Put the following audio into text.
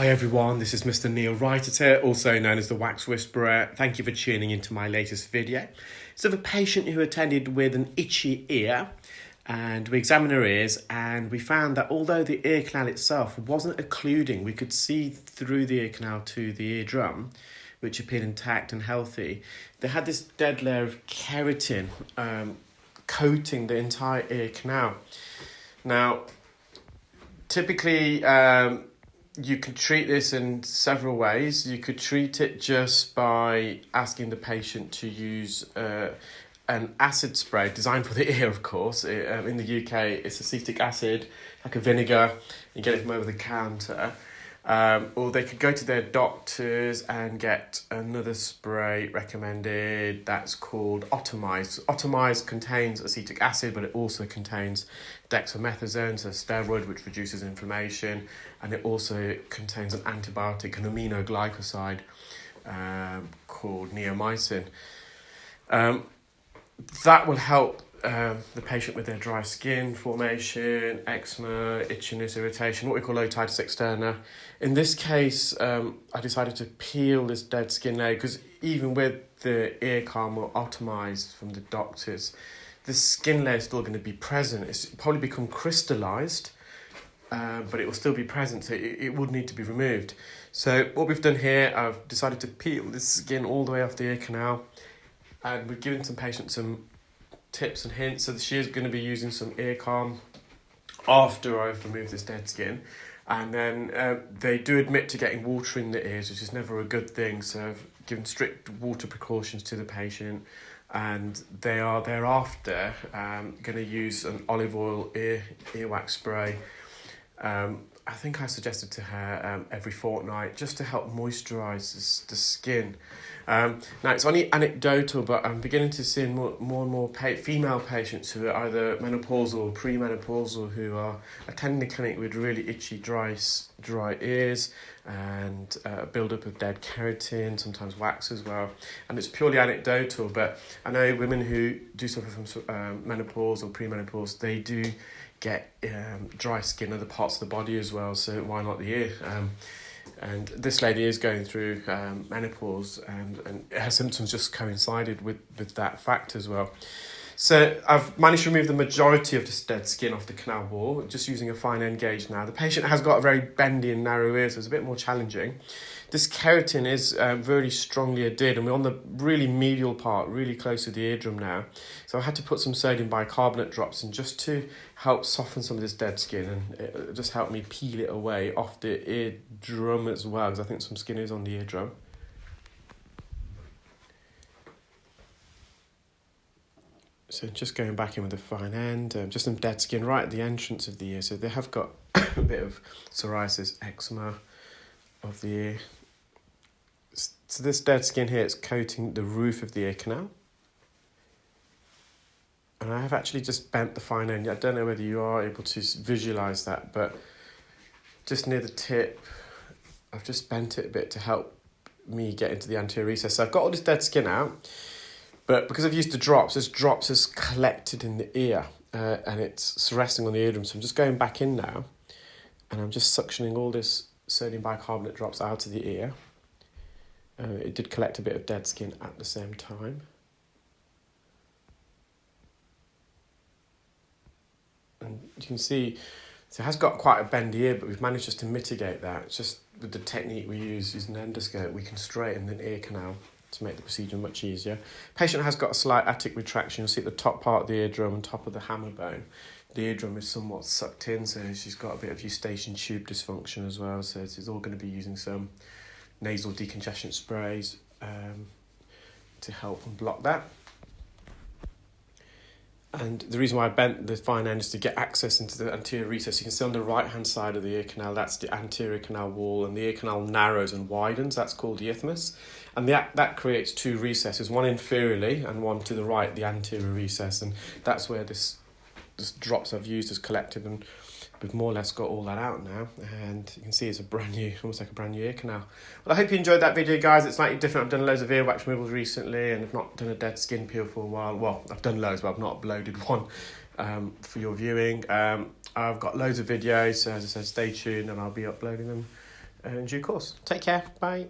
Hi everyone, this is Mr Neel Raithatha, also known as the Wax Whisperer. Thank you for tuning into my latest video. So I have a patient who attended with an itchy ear, and we examined her ears and we found that although the ear canal itself wasn't occluding, we could see through the ear canal to the eardrum, which appeared intact and healthy. They had this dead layer of keratin coating the entire ear canal. Now, typically, you can treat this in several ways. You could treat it just by asking the patient to use an acid spray designed for the ear, of course. In the UK, it's acetic acid, like a vinegar. You get it from over the counter. Or they could go to their doctors and get another spray recommended that's called Otomize. Otomize contains acetic acid, but it also contains dexamethasone, so a steroid which reduces inflammation, and it also contains an antibiotic, an aminoglycoside called neomycin. That will help the patient with their dry skin formation, eczema, itchiness, irritation, what we call otitis externa. In this case, I decided to peel this dead skin layer because even with the ear calm or Otomized from the doctors, the skin layer is still going to be present. It's probably become crystallized, but it will still be present, so it would need to be removed. So what we've done here, I've decided to peel this skin all the way off the ear canal, and we've given some patients some tips and hints. So she is going to be using some ear calm after I've removed this dead skin, and then they do admit to getting water in the ears, which is never a good thing, so I've given strict water precautions to the patient, and they are thereafter going to use an olive oil earwax spray. I think I suggested to her every fortnight, just to help moisturise the skin. Now, it's only anecdotal, but I'm beginning to see more and more female patients who are either menopausal or premenopausal who are attending the clinic with really itchy, dry ears and build-up of dead keratin, sometimes wax as well. And it's purely anecdotal, but I know women who do suffer from menopause or premenopause, they do get dry skin other parts of the body as well, so why not the ear? And this lady is going through menopause, and her symptoms just coincided with that fact as well. So I've managed to remove the majority of this dead skin off the canal wall, just using a fine end gauge now. The patient has got a very bendy and narrow ear, so it's a bit more challenging. This keratin is very strongly adhered, and we're on the really medial part, really close to the eardrum now. So I had to put some sodium bicarbonate drops in just to help soften some of this dead skin, and it just helped me peel it away off the eardrum as well, because I think some skin is on the eardrum. So just going back in with a fine end, just some dead skin right at the entrance of the ear. So they have got a bit of psoriasis, eczema of the ear. So this dead skin here is coating the roof of the ear canal. And I have actually just bent the fine end. I don't know whether you are able to visualise that, but just near the tip, I've just bent it a bit to help me get into the anterior recess. So I've got all this dead skin out. But because I've used the drops, this drops has collected in the ear and it's resting on the eardrum. So I'm just going back in now and I'm just suctioning all this sodium bicarbonate drops out of the ear. It did collect a bit of dead skin at the same time. And you can see, so it has got quite a bendy ear, but we've managed just to mitigate that. It's just with the technique we use an endoscope, we can straighten the ear canal to make the procedure much easier. Patient has got a slight attic retraction. You'll see at the top part of the eardrum and top of the hammer bone. The eardrum is somewhat sucked in, so she's got a bit of eustachian tube dysfunction as well. So it's all going to be using some nasal decongestant sprays to help and block that. And the reason why I bent the fine end is to get access into the anterior recess. You can see on the right-hand side of the ear canal, that's the anterior canal wall, and the ear canal narrows and widens. That's called the isthmus. And that creates two recesses, one inferiorly and one to the right, the anterior recess. And that's where this drops I've used has collected, and we've more or less got all that out now. And you can see it's a brand new, almost like a brand new ear canal. Well, I hope you enjoyed that video, guys. It's slightly different. I've done loads of earwax removals recently, and I've not done a dead skin peel for a while. Well, I've done loads, but I've not uploaded one for your viewing. I've got loads of videos, so as I said, stay tuned, and I'll be uploading them in due course. Take care. Bye.